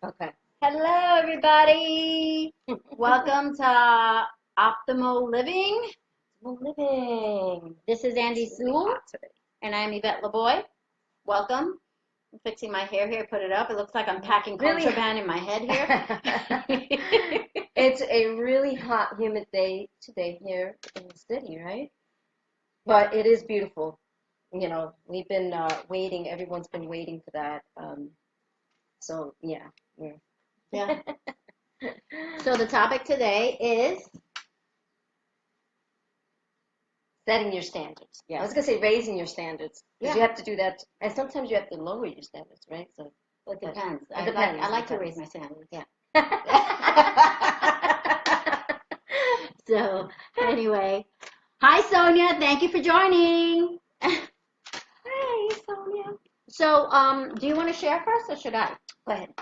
Okay. Hello, everybody. Welcome to Optimal Living. Living. This is Andy Sewell, and I'm Yvette Laboy. Welcome. I'm fixing my hair here, put it up. It looks like I'm packing contraband in my head here. It's a really hot, humid day today here in the city, right? But it is beautiful. You know, we've been waiting. Everyone's been waiting for that. So, yeah. Yeah. So the topic today is setting your standards. Yeah. I was going to say raising your standards. Because Yeah. you have to do that. And sometimes you have to lower your standards, right? So it depends. I like to raise my standards. Yeah. So, anyway. Hi, Sonia. Thank you for joining. Hey, Sonia. So, do you want to share first or should I? Go ahead.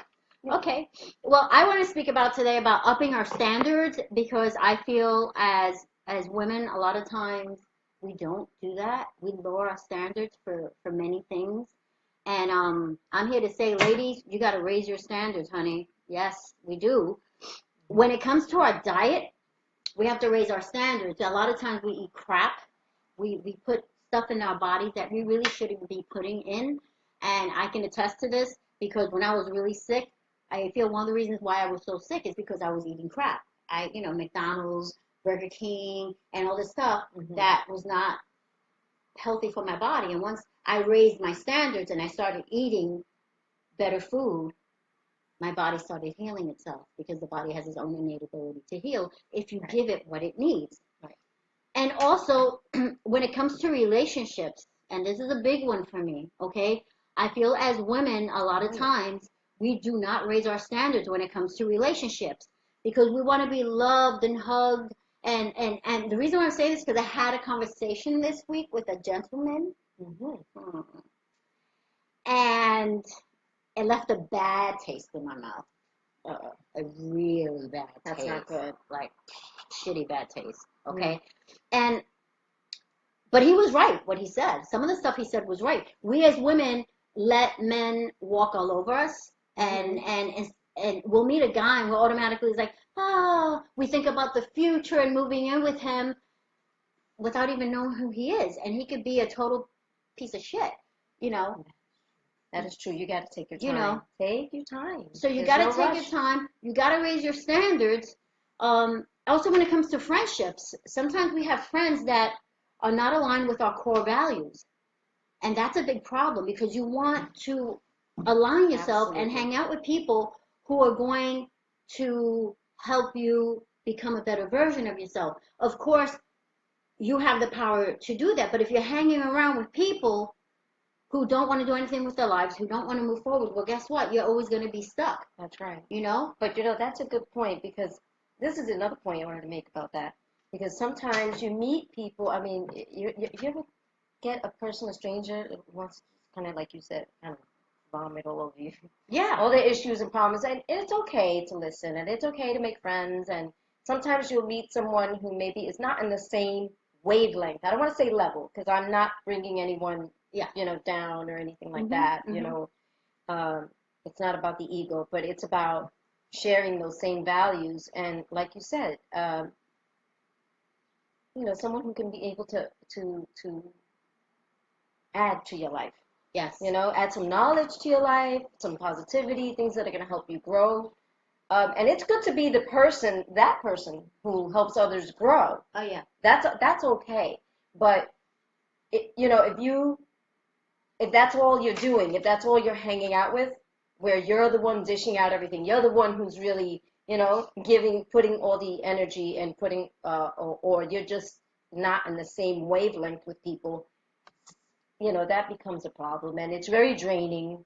Okay. Well, I want to speak about today about upping our standards because I feel as women, a lot of times we don't do that. We lower our standards for many things. And I'm here to say, ladies, you got to raise your standards, honey. Yes, we do. When it comes to our diet, we have to raise our standards. A lot of times we eat crap. We put stuff in our bodies that we really shouldn't be putting in. And I can attest to this because when I was really sick, I feel one of the reasons why I was so sick is because I was eating crap. McDonald's, Burger King, and all this stuff that was not healthy for my body. And once I raised my standards and I started eating better food, my body started healing itself because the body has its own innate ability to heal if you give it what it needs. Right. And also, when it comes to relationships, and this is a big one for me, okay? I feel as women, a lot of times, we do not raise our standards when it comes to relationships because we want to be loved and hugged. And the reason why I'm saying this is because I had a conversation this week with a gentleman. And it left a bad taste in my mouth. A really bad taste. That's not good. Like, shitty bad taste. Okay? But he was right, what he said. Some of the stuff he said was right. We as women let men walk all over us. And we'll meet a guy and we'll automatically like, oh, we think about the future and moving in with him without even knowing who he is. And he could be a total piece of shit, you know. That is true. You got to take your time. You know, take your time. So you got to take your time. You got to raise your standards. Also, when it comes to friendships, sometimes we have friends that are not aligned with our core values. And that's a big problem because you want to align yourself and hang out with people who are going to help you become a better version of yourself. Of course, you have the power to do that. But if you're hanging around with people who don't want to do anything with their lives, who don't want to move forward, well, guess what? You're always going to be stuck. That's right. You know? But, that's a good point because this is another point I wanted to make about that. Because sometimes you meet people, I mean, you ever get a person, a stranger, wants kind of, like you said, kind of vomit all over you. Yeah. All the issues and problems. And it's okay to listen and it's okay to make friends. And sometimes you'll meet someone who maybe is not in the same wavelength. I don't want to say level because I'm not bringing anyone down or anything like that. It's not about the ego, but it's about sharing those same values. And like you said, someone who can be able to add to your life. Yes. Add some knowledge to your life, some positivity, things that are going to help you grow. And it's good to be that person who helps others grow. Oh yeah. That's okay. But if that's all you're doing, if that's all you're hanging out with, where you're the one dishing out everything, you're the one who's really, putting all the energy and putting, or you're just not in the same wavelength with people, that becomes a problem. And it's very draining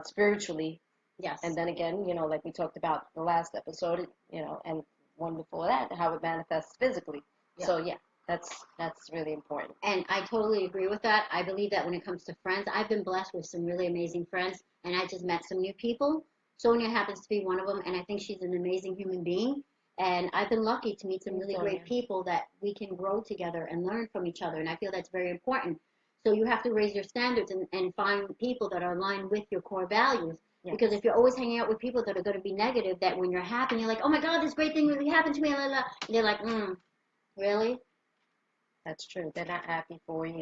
spiritually Yes. And then again, like we talked about the last episode, and one before that, how it manifests physically. Yeah. So yeah, that's really important. And I totally agree with that. I believe that when it comes to friends, I've been blessed with some really amazing friends, and I just met some new people. Sonia happens to be one of them, and I think she's an amazing human being. And I've been lucky to meet some Thanks, really Sonia. great people that we can grow together and learn from each other. And I feel that's very important. So you have to raise your standards and find people that are aligned with your core values. Yes. Because if you're always hanging out with people that are going to be negative, that when you're happy, you're like, oh my God, this great thing really happened to me, blah, blah, blah. And they're like, really? That's true. They're not happy for you.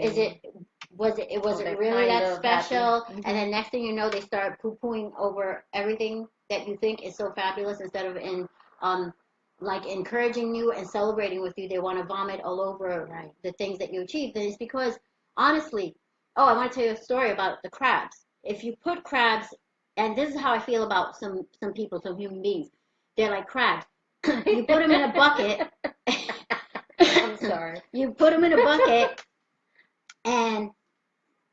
Was it they're really kind that of happy. special? Mhm. And then next thing you know, they start poo-pooing over everything that you think is so fabulous instead of um like encouraging you and celebrating with you. They want to vomit all over Right. the things that you achieved. And it's because honestly, oh, I want to tell you a story about the crabs. If you put crabs, and this is how I feel about some people, some human beings, they're like crabs. You put them in a bucket. I'm sorry. You put them in a bucket, and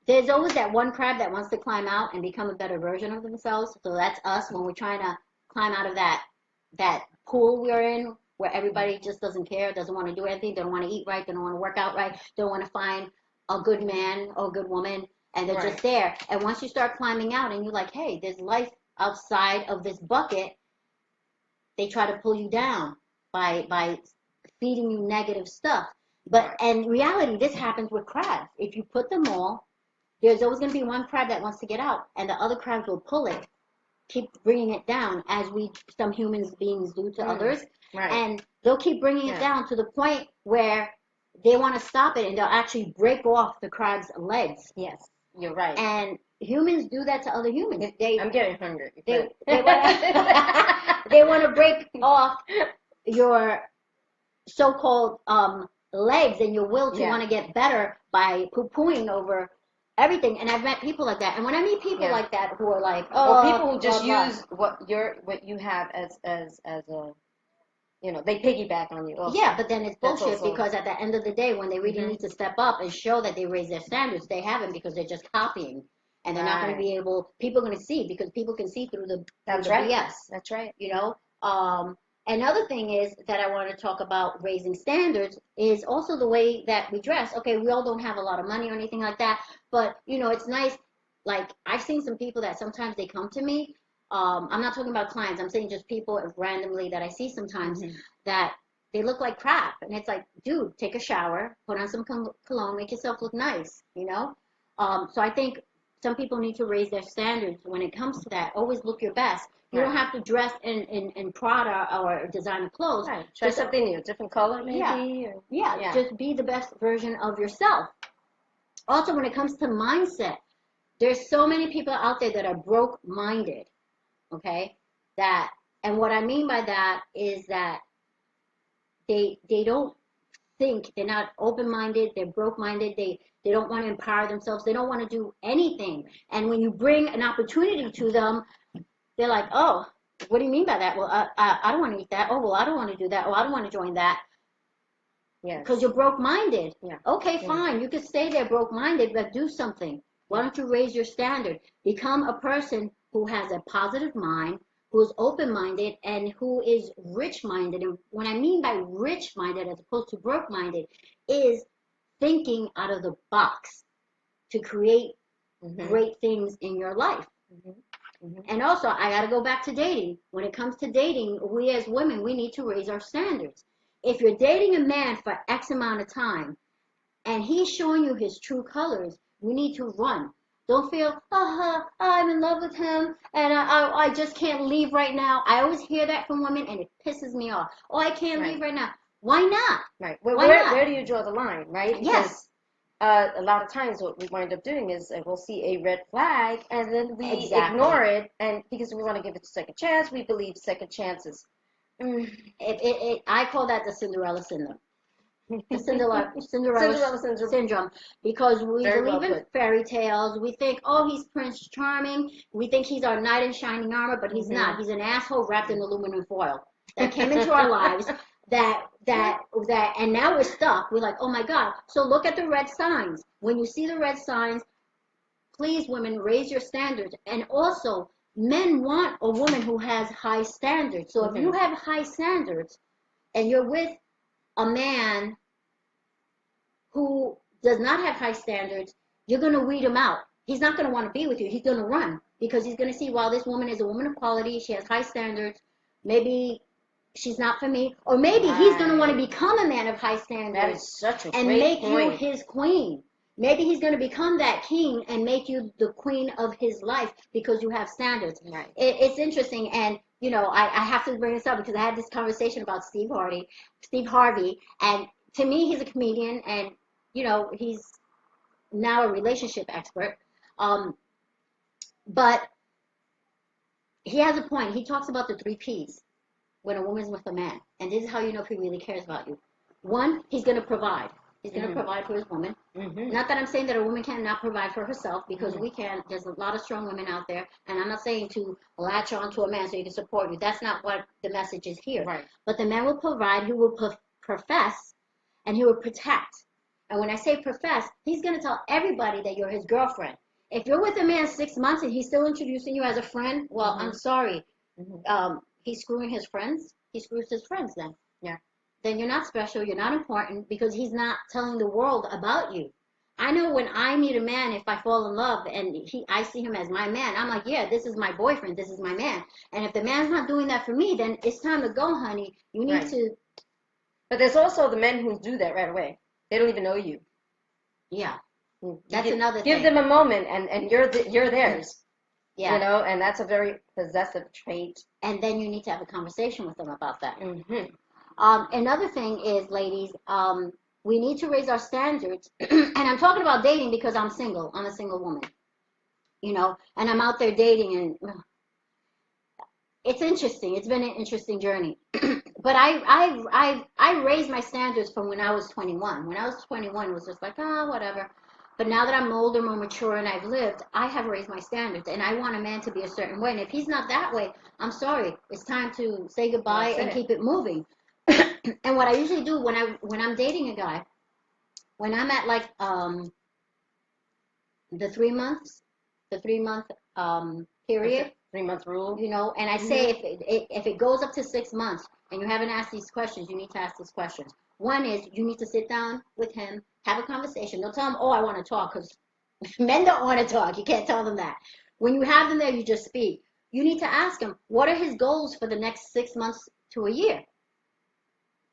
there's always that one crab that wants to climb out and become a better version of themselves. So that's us when we're trying to climb out of that pool we're in, where everybody just doesn't care, doesn't want to do anything, don't want to eat right, don't want to work out right, don't want to find a good man or a good woman, and they're just there. And once you start climbing out and you're like, hey, there's life outside of this bucket, they try to pull you down by feeding you negative stuff. But in reality, this happens with crabs. If you put them all, there's always going to be one crab that wants to get out, and the other crabs will pull it, keep bringing it down, as some human beings do to others. Right. And they'll keep bringing it down to the point where they want to stop it, and they'll actually break off the crab's legs. Yes, you're right. And humans do that to other humans. I'm getting hungry. They want to break off your so-called legs and your will to want to get better by poo-pooing over everything. And I've met people like that. And when I meet people like that who are like, oh, or people who just blah, blah. use what you have as a they piggyback on you. Also. Yeah, but then it's bullshit also, because at the end of the day, when they really need to step up and show that they raise their standards, they haven't because they're just copying. And they're not going to be able, people are going to see because people can see through the BS. That's right. You know? Another thing is that I want to talk about raising standards is also the way that we dress. Okay, we all don't have a lot of money or anything like that, but it's nice. Like I've seen some people that sometimes they come to me. I'm not talking about clients. I'm saying just people randomly that I see sometimes that they look like crap, and it's like, dude, take a shower, put on some cologne, make yourself look nice. So I think some people need to raise their standards when it comes to that. Always look your best. You don't have to dress in Prada or designer clothes. Right. Try something new, different color maybe. Yeah. Just be the best version of yourself. Also, when it comes to mindset, there's so many people out there that are broke-minded, okay? And what I mean by that is that they don't think, they're not open-minded, they're broke-minded, they don't want to empower themselves, they don't want to do anything. And when you bring an opportunity to them, they're like, oh, what do you mean by that? Well, I don't want to eat that. Oh, well, I don't want to do that. Oh, I don't want to join that. Yeah. Because you're broke-minded. Yeah. Okay, fine. You can stay there broke-minded, but do something. Why don't you raise your standard? Become a person who has a positive mind, who is open-minded, and who is rich-minded. And what I mean by rich-minded as opposed to broke-minded is thinking out of the box to create great things in your life. And also, I got to go back to dating. When it comes to dating, we as women, we need to raise our standards. If you're dating a man for X amount of time and he's showing you his true colors, you need to run. Don't feel, I'm in love with him and I just can't leave right now. I always hear that from women and it pisses me off. Oh, I can't leave right now. Why not? Right. Where do you draw the line, right? Yes. A lot of times what we wind up doing is we'll see a red flag and then we ignore it, and because we want to give it a second chance, we believe second chances. I call that the Cinderella syndrome. The Cinderella syndrome, because we believe in fairy tales. We think, oh, he's Prince Charming. We think he's our knight in shining armor, but he's not. He's an asshole wrapped in aluminum foil that came into our lives. And now we're stuck. We're like, oh my God. So look at the red signs. When you see the red signs, please, women, raise your standards. And also, men want a woman who has high standards. So if you Mhm. have high standards and you're with a man who does not have high standards, you're going to weed him out. He's not going to want to be with you. He's going to run because he's going to see, well, this woman is a woman of quality. She has high standards. Maybe she's not for me. Or maybe he's going to want to Right. become a man of high That standards is such a and great make you point. his queen. Maybe he's going to become that king and make you the queen of his life because you have standards. Right. It's interesting. And, I have to bring this up because I had this conversation about Steve Harvey. And to me, he's a comedian and, he's now a relationship expert. Um, but he has a point. He talks about the three P's when a woman's with a man. And this is how you know if he really cares about you. One, he's going to provide. He's going to Mhm. provide for his woman. Mhm. Not that I'm saying that a woman cannot provide for herself, because Mhm. we can. There's a lot of strong women out there. And I'm not saying to latch on to a man so he can support you. That's not what the message is here. Right. But the man will provide, he will profess, and he will protect. And when I say profess, he's going to tell everybody that you're his girlfriend. If you're with a man 6 months and he's still introducing you as a friend, well, I'm Mhm. sorry. Mhm. He's screwing his friends. He screws his friends then. Yeah. Then you're not special, you're not important because he's not telling the world about you. I know when I meet a man, if I fall in love and I see him as my man, I'm like, yeah, this is my boyfriend, this is my man. And if the man's not doing that for me, then it's time to go, honey. You need Right. to, But there's also the men who do that right away. They don't even know you. yeah, You that's another give thing. them a moment, and you're theirs. You Yeah. know, and that's a very possessive trait. And then you need to have a conversation with them about that. Mhm. Another thing is, ladies, we need to raise our standards. And I'm talking about dating because I'm single. I'm a single woman, and I'm out there dating, and it's interesting. It's been an interesting journey. But I raised my standards from when I was 21. When I was 21, it was just like, whatever. But now that I'm older, more mature, and I've lived, I have raised my standards, and I want a man to be a certain way. And if he's not that way, I'm sorry. It's time to say goodbye That's and it. keep it moving. And what I usually do when I'm dating a guy, when I'm at like the 3 months, the 3 month Okay. period, 3 month rule. and I say Mhm. if it goes up to 6 months and you haven't asked these questions, you need to ask these questions. One is you need to sit down with him, have a conversation. Don't tell him, oh, I want to talk, because men don't want to talk. You can't tell them that. When you have them there, you just speak. You need to ask him, what are his goals for the next 6 months to a year?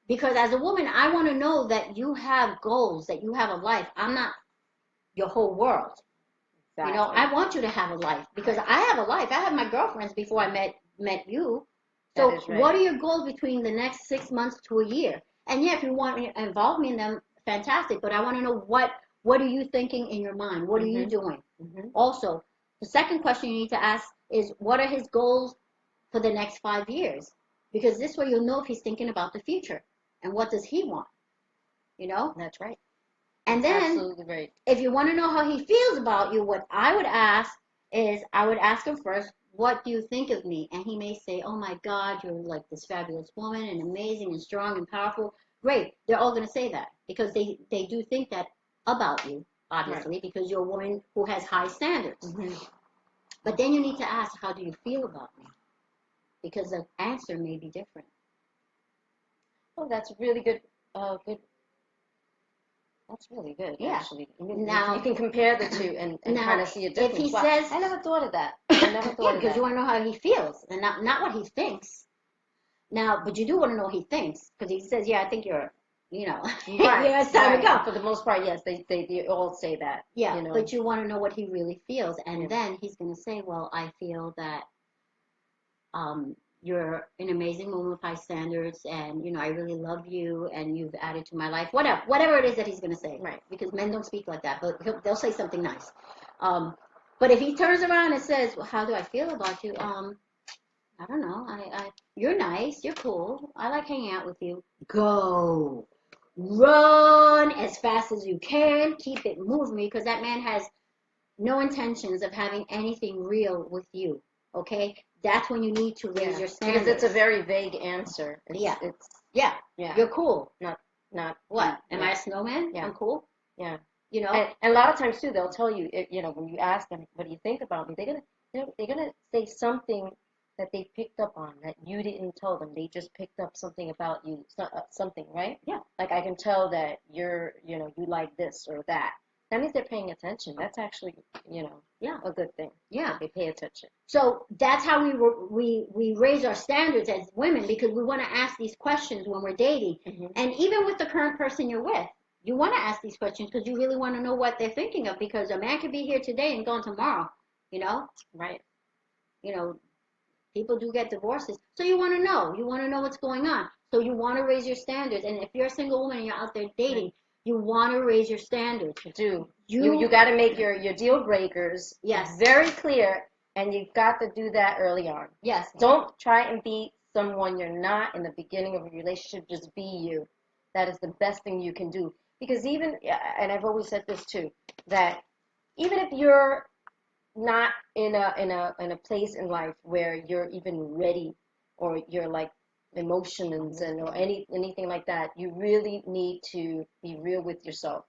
Because as a woman, I want to know that you have goals, that you have a life. I'm not your whole world. Exactly. I want you to have a life because Right. I have a life. I had my girlfriends before I met you. That So is what right. are your goals between the next 6 months to a year? And yeah, if you want to involve me in them, fantastic. But I want to know what are you thinking in your mind? What are you Mhm. doing? Mhm. Also, the second question you need to ask is what are his goals for the next 5 years? Because this way you'll know if he's thinking about the future and what does he want, you know? That's right. And That's then absolutely right. if you want to know how he feels about you, what I would ask is I would ask him first, what do you think of me? And he may say, oh my God, you're like this fabulous woman and amazing and strong and powerful. Great. They're all going to say that because they do think that about you, Right. obviously, because you're a woman who has high standards. Mhm. But then you need to ask, how do you feel about me? Because the answer may be different. Oh, that's really good. Good. That's really good, Yeah. actually. You Now, can compare the two and kind now, of see a if difference. he Wow, says, I never thought of that. I never yeah, thought of because you that. want to know how he feels and not what he thinks. Now, but you do want to know what he thinks because he says, "Yeah, I think Right, it's time to right. go." For the most part, yes, they all say that. Yeah, You know. but you want to know what he really feels, Yeah. and then he's going to say, "Well, I feel that you're an amazing woman with high standards, and I really love you, and you've added to my life." Whatever it is that he's going to say, Right. because men don't speak like that, but they'll say something nice. Um, but if he turns around and says, "Well, how do I feel about you?" I don't know. You're nice. You're cool. I like hanging out with you. Go. Run as fast as you can. Keep it moving because that man has no intentions of having anything real with you. Okay? That's when you need to raise Yeah. your Because it's a standards. very vague answer. Yeah. It's Yeah. yeah. You're cool. Not What? Am I yeah. a snowman? Yeah. I'm cool. Yeah. You know? And a lot of times too, they'll tell you, when you ask them, what do you think about me? they're gonna say something that they picked up on that you didn't tell them. They just picked up something about you, something, right? Yeah. Like I can tell that you like this or that. That means they're paying attention. That's actually, Yeah. a good thing. Yeah. That they pay attention. So that's how we raise our standards as women because we want to ask these questions when we're dating. And even with the current person you're with, you want to ask these questions because you really want to know what they're thinking of because a man could be here today and gone tomorrow, you know? Right. You know, people do get divorces. So you want to know. You want to know what's going on. So you want to raise your standards. And if you're a single woman and you're out there dating, you want to raise your standards. You do. You got to make your deal breakers very clear, and you've got to do that early on. Yes. Don't try and be someone you're not in the beginning of a relationship. Just be you. That is the best thing you can do. Because even, and I've always said this too, that even if you're not in a place in life where you're even ready or you're like emotions and or anything like that, you really need to be real with yourself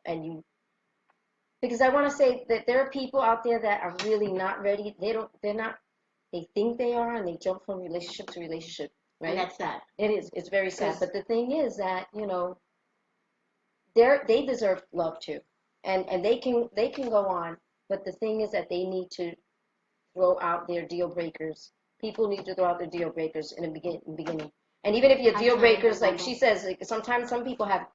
because I want to say that there are people out there that are really not ready. They think they are and they jump from relationship to relationship, right? And that's sad. It is. It's very sad. But the thing is that, they deserve love too. And they can go on, but the thing is that they need to throw out their deal breakers. People need to throw out their deal breakers in the beginning. And even if your deal breakers, like she says, like sometimes some people have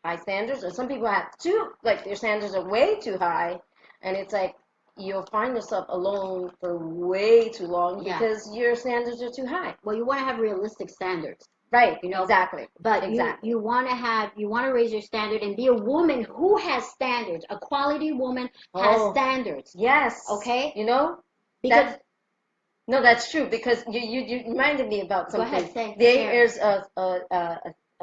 high standards, and some people have their standards are way too high, and it's like you'll find yourself alone for way too long because your standards are too high. Well, you want to have realistic standards. Right, exactly. But you want to raise your standard and be a woman who has standards. A quality woman has standards. Yes. Okay? Because that's true because you reminded me about something. Go ahead, There's a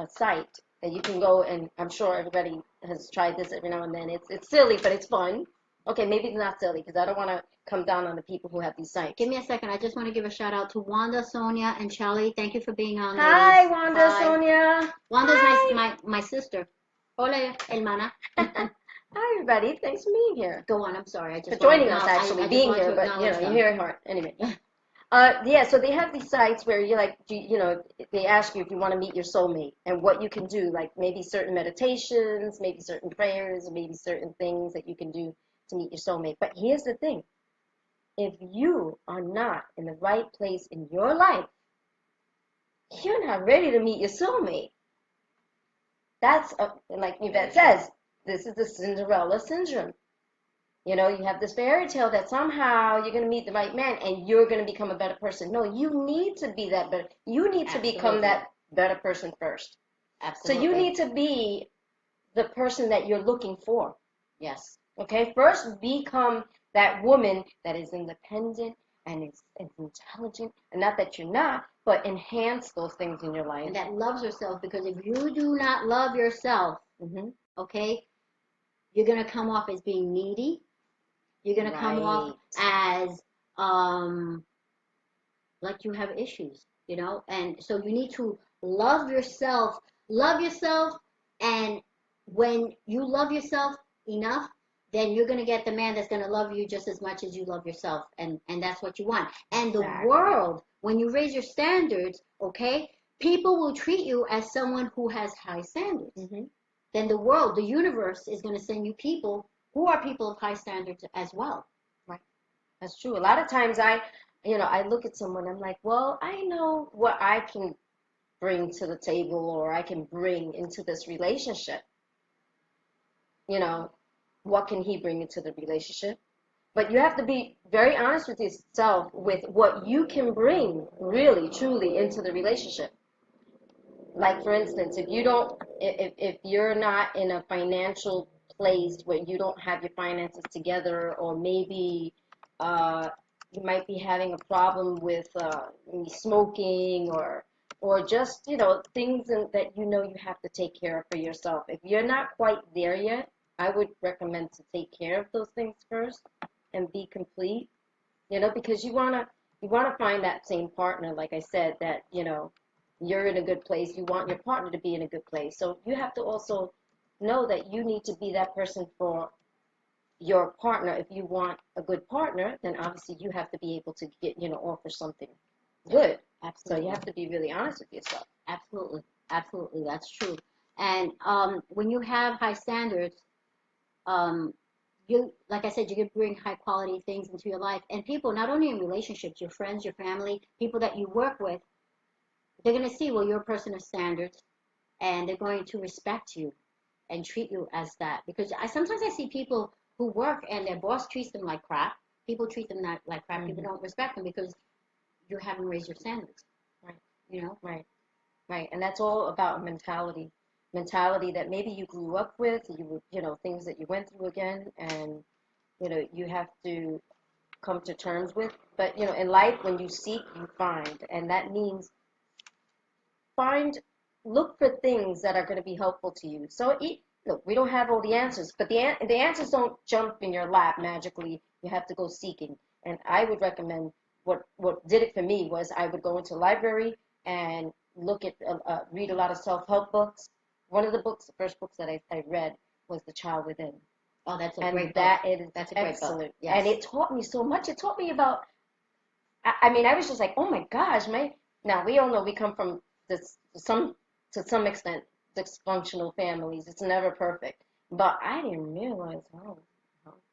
site that you can go, and I'm sure everybody has tried this every now and then. It's silly, but it's fun. Okay, maybe it's not silly because I don't want to come down on the people who have these sites. Give me a second. I just want to give a shout out to Wanda, Sonia, and Shelly. Thank you for being on. Hi, ladies. Wanda, hi. Sonia. Wanda's my sister. Hola, hermana. Hi, everybody. Thanks for being here. Go on. I'm sorry. I just for joining us, actually, being here, but you hear it hard. Anyway. So they have these sites where you're like, they ask you if you want to meet your soulmate and what you can do, like maybe certain meditations, maybe certain prayers, maybe certain things that you can do to meet your soulmate. But here's the thing. If you are not in the right place in your life, you're not ready to meet your soulmate. That's, like Yvette says, this is the Cinderella syndrome. You have this fairy tale that somehow you're going to meet the right man and you're going to become a better person. No, you need to be that better. You need to become that better person first. Absolutely. So you need to be the person that you're looking for. Yes. Okay? First, become that woman that is independent and is intelligent. And not that you're not, but enhance those things in your life. And that loves herself, because if you do not love yourself, okay, you're going to come off as being needy. You're going to come off as like you have issues, and so you need to love yourself, and when you love yourself enough, then you're going to get the man that's going to love you just as much as you love yourself, and that's what you want. And the world, when you raise your standards, okay, people will treat you as someone who has high standards. Then the world, the universe, is going to send you people who are people of high standards as well. Right. That's true. A lot of times I look at someone, I'm like, well, I know what I can bring to the table or I can bring into this relationship. What can he bring into the relationship? But you have to be very honest with yourself with what you can bring really, truly into the relationship. Like, for instance, if you're not in a financial place where you don't have your finances together, or maybe you might be having a problem with smoking or just, things that you have to take care of for yourself. If you're not quite there yet, I would recommend to take care of those things first and be complete, because you want to find that same partner, like I said, that, you're in a good place. You want your partner to be in a good place. So you have to also know that you need to be that person for your partner, if you want a good partner, then obviously you have to be able to get, offer something good. So you Absolutely. have to be really honest with yourself. Absolutely. Absolutely. That's true. And when you have high standards, um, you, like I said, you can bring high quality things into your life. And people, not only in relationships, your friends, your family, people that you work with, they're going to see, well, you're a person of standards, and they're going to respect you and treat you as that. Because sometimes I see people who work and their boss treats them like crap. People treat them not like crap. People Hmm. don't respect them because you haven't raised your standards. Right, You know? right, right. And that's all about mentality. Mentality that maybe you grew up with, things that you went through again, and you have to come to terms with. But in life, when you seek, you find, and that means find, look for things that are going to be helpful to you. So, look, we don't have all the answers, but the answers don't jump in your lap magically. You have to go seeking. And I would recommend, what did it for me was, I would go into a library and read a lot of self-help books. One of the books, the first books that I read, was The Child Within. Oh, that's a And great book. that is That's a great book. excellent. Yes. And it taught me so much. It taught me about, I mean, I was just like, oh my gosh, now we all know we come from this, to some extent, dysfunctional families. It's never perfect. But I didn't realize how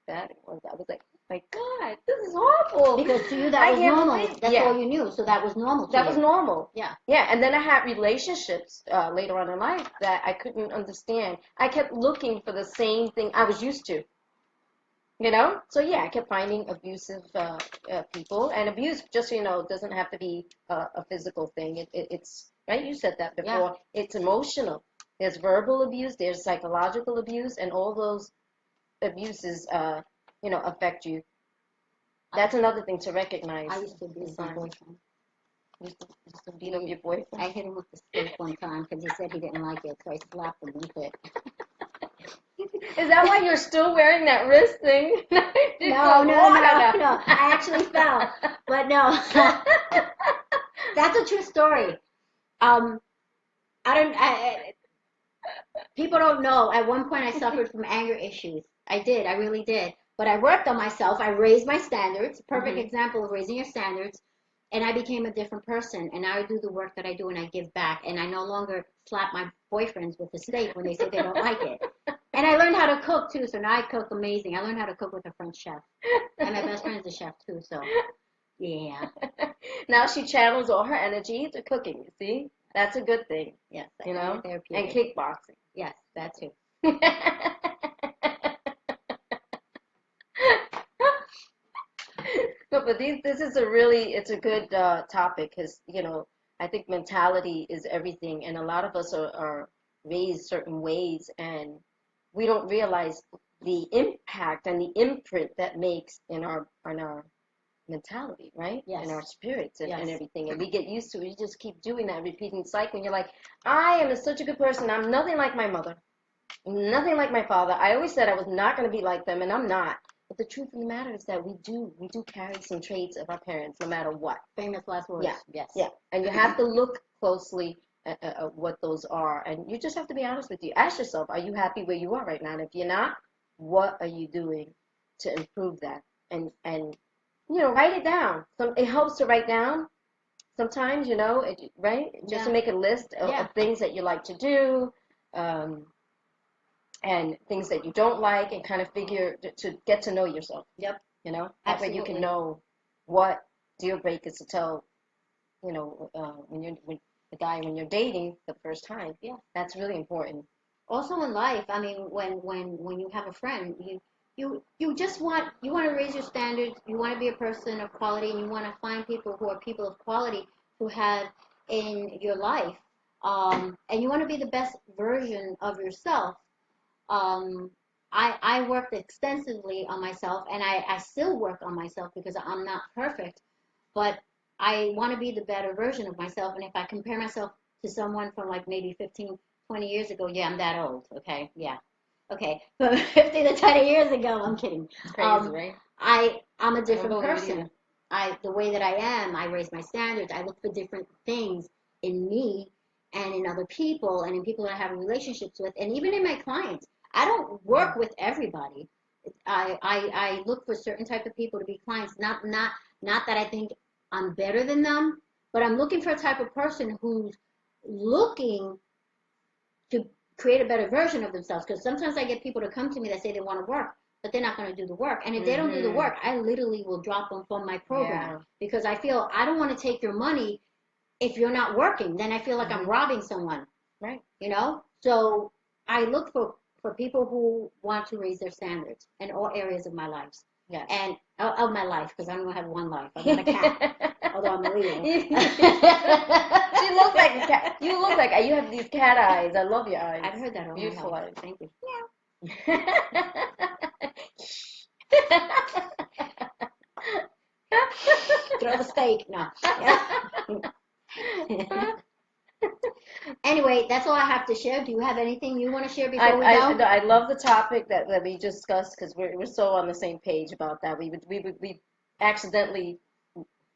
bad it was. I was like, oh my God, this is awful. Because to you that I was can't normal. believe, That's yeah, all you knew. So that was normal to that you. was normal. Yeah. Yeah, and then I had relationships later on in life that I couldn't understand. I kept looking for the same thing I was used to. So yeah, I kept finding abusive people, and abuse, just doesn't have to be a physical thing. It's right. You said that Yeah. before. It's emotional. There's verbal abuse. There's psychological abuse, and all those abuses, affect you. That's another thing to recognize. I used to abuse my boyfriend. Used to beat up your boyfriend. I hit him with the stick one time because he said he didn't like it, so I slapped him with it. Is that why you're still wearing that wrist thing? No. I actually fell, but no. That's a true story. Um, I don't. People don't know. At one point, I suffered from anger issues. I did. I really did. But I worked on myself. I raised my standards. Perfect Mhm. example of raising your standards. And I became a different person. And now I do the work that I do and I give back. And I no longer slap my boyfriends with a steak when they say they don't like it. And I learned how to cook too. So now I cook amazing. I learned how to cook with a French chef. And my best friend is a chef too. So yeah. Now she channels all her energy to cooking. You see, that's a good thing. Yes. And Therapeutic. kickboxing. Yes, that too. No, but this is it's a good topic, because I think mentality is everything, and a lot of us are raised certain ways, and we don't realize the impact and the imprint that makes in our mentality, right? Yes. In our spirits, and Yes. everything, and we get used to it. You just keep doing that repeating cycle, and you're like, I am such a good person. I'm nothing like my mother, nothing like my father. I always said I was not going to be like them, and I'm not. But the truth of the matter is that we do carry some traits of our parents, no matter what. Famous last words. Yeah, Yes. yeah. And you have to look closely at what those are, and you just have to be honest with you. Ask yourself, are you happy where you are right now? And if you're not, what are you doing to improve that? And write it down. It helps to write down sometimes, right? Just to Yeah. make a list Yeah. of things that you like to do. Um, and things that you don't like, and kind of figure to get to know yourself. Yep. That way you can know what deal breakers to tell, when you're dating the first time. Yeah. That's really important. Also in life, I mean, when you have a friend, you just want to raise your standards. You want to be a person of quality, and you want to find people who are people of quality to have in your life. And you want to be the best version of yourself. Um, I worked extensively on myself, and I still work on myself because I'm not perfect, but I want to be the better version of myself. And if I compare myself to someone from like maybe 15, 20 years ago, yeah, I'm that old. Okay. Yeah. Okay. But 15 to 20 years ago, I'm kidding. It's crazy, right? I'm a I don't different believe it person. either. The way that I am, I raise my standards. I look for different things in me and in other people and in people that I have relationships with, and even in my clients. I don't work with everybody, I look for certain type of people to be clients. Not that I think I'm better than them, but I'm looking for a type of person who's looking to create a better version of themselves. Because sometimes I get people to come to me that say they want to work, but they're not going to do the work. And if they don't do the Mm-hmm. work, I literally will drop them from my program Yeah. because I feel I don't want to take your money if you're not working. Then I feel like I'm Mm-hmm. robbing someone, Right. you know? So I look for people who want to raise their standards in all areas of my life Yes. and of my life because I'm gonna have one life. I'm not a cat, although I'm a Leo. She looks like a cat. You look like you have these cat eyes. I love your eyes. I've heard that all Beautiful my life. eyes. Thank you. Throw the steak. No. Anyway, that's all I have to share. Do you have anything you want to share before we go? I love the topic that we discussed because we're so on the same page about that. We accidentally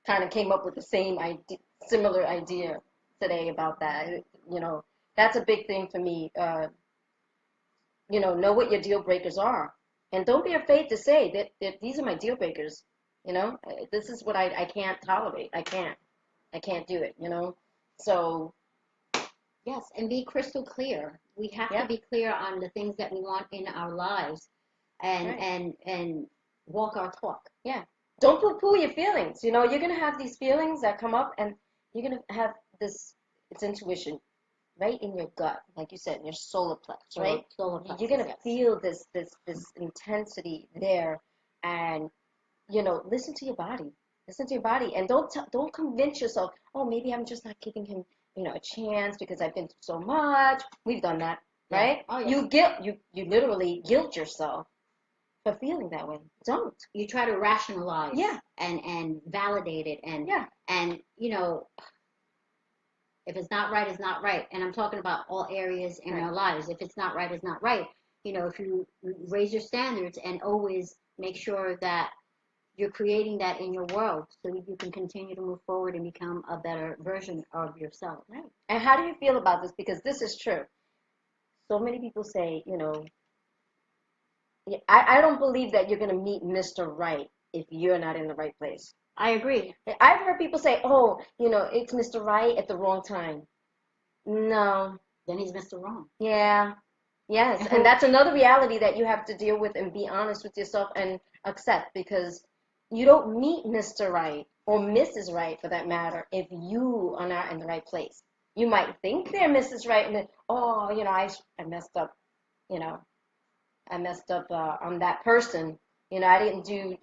kind of came up with the same idea, similar idea today about that. You know, that's a big thing for me. Know what your deal breakers are, and don't be afraid to say that these are my deal breakers. This is what I can't tolerate. I can't do it. So Yes, and be crystal clear. We have to yeah, be clear on the things that we want in our lives and right, and walk our talk. yeah. Don't poo-poo your feelings. You're gonna have these feelings that come up, and you're gonna have this. It's intuition, right in your gut, like you said, in your solar plex, right? Solar plexus, You're gonna yes. feel this intensity there, and listen to your body. Listen to your body, and don't convince yourself. Oh, maybe I'm just not giving him, a chance because I've been through so much. We've done that, Yeah. right? Oh, yeah. You literally guilt yourself for feeling that way. Don't. You try to rationalize Yeah. and validate it Yeah. and if it's not right, it's not right. And I'm talking about all areas in Right. our lives. If it's not right, it's not right. If you raise your standards and always make sure that you're creating that in your world so you can continue to move forward and become a better version of yourself. Right. And how do you feel about this? Because this is true. So many people say, I don't believe that you're going to meet Mr. Right if you're not in the right place. I agree. I've heard people say, oh, it's Mr. Right at the wrong time. No. Then he's Mr. Wrong. Yeah. Yes. And that's another reality that you have to deal with and be honest with yourself and accept because you don't meet Mr. Right or Mrs. Right for that matter if you are not in the right place. You might think they're Mrs. Right and then, oh, I messed up, I messed up on that person. I didn't do,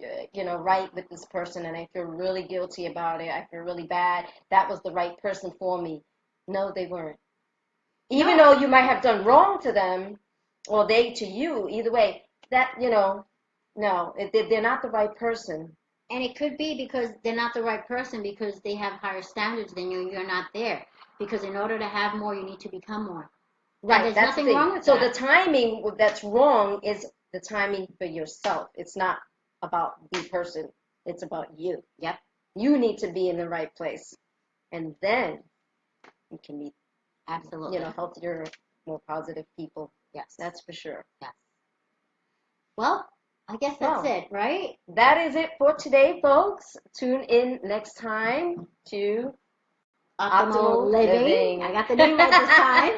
right with this person, and I feel really guilty about it. I feel really bad. That was the right person for me. No, they weren't. Even though you might have done wrong to them, or they to you, either way, that, no, they're not the right person. And it could be because they're not the right person because they have higher standards than you. You're not there. Because in order to have more, you need to become more. Right, there's that's nothing the thing. wrong with So that. the timing that's wrong is the timing for yourself. It's not about the person. It's about you. Yep. You need to be in the right place. And then you can meet, absolutely, healthier, more positive people. Yes. That's for sure. Yes. Well, I guess that's it, right? That is it for today, folks. Tune in next time to Optimal living. I got the name right this time.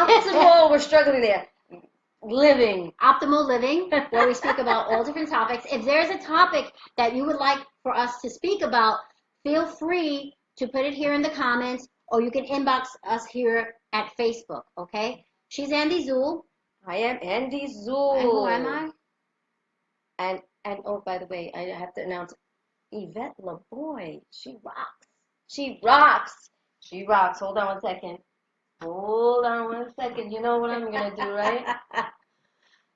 Optimal, we're struggling there. Living. Optimal living, where we speak about all different topics. If there's a topic that you would like for us to speak about, feel free to put it here in the comments, or you can inbox us here at Facebook, okay? She's Ande Zool. I am Ande Zool. And who am I? And oh, by the way, I have to announce Yvette Laboy. She rocks. She rocks. She rocks. Hold on one second. Hold on one second. You know what I'm going to do, right?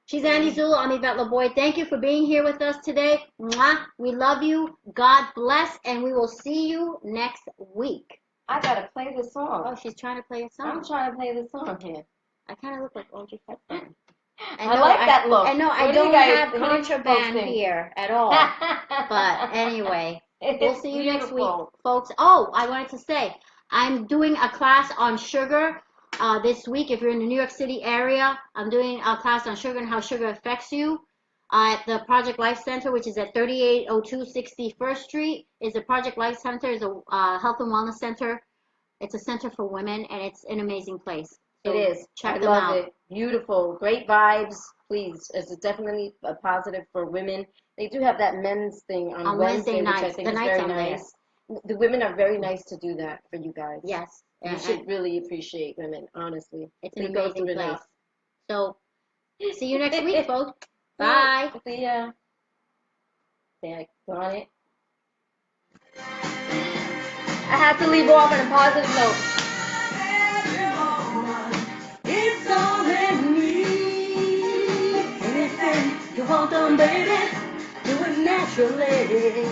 She's Ande Zool. I'm Yvette Laboy. Thank you for being here with us today. Mwah. We love you. God bless. And we will see you next week. I got to play this song. Oh, she's trying to play a song. I'm trying to play this song here. I kind of look like Audrey Hepburn. I like that look. And no, I don't have contraband here at all. But anyway, we'll see you next week, folks. Oh, I wanted to say, I'm doing a class on sugar this week. If you're in the New York City area, I'm doing a class on sugar and how sugar affects you. At the Project Life Center, which is at 3802 61st Street, is the Project Life Center, is a health and wellness center. It's a center for women, and it's an amazing place. It So is. I check them love out it. Beautiful. Great vibes. Please. It's definitely a positive for women. They do have that men's thing on on Wednesday Wednesday, which I nights. think The is nights very I'm there. nice. The women are very nice to do that for you guys. Yes, You and should really appreciate women, honestly. it's an They go amazing through place. enough. So see you next week, folks. Bye. See ya. On it. I have to leave off on a positive note. It's all in me. Anything you want on, baby, do it naturally.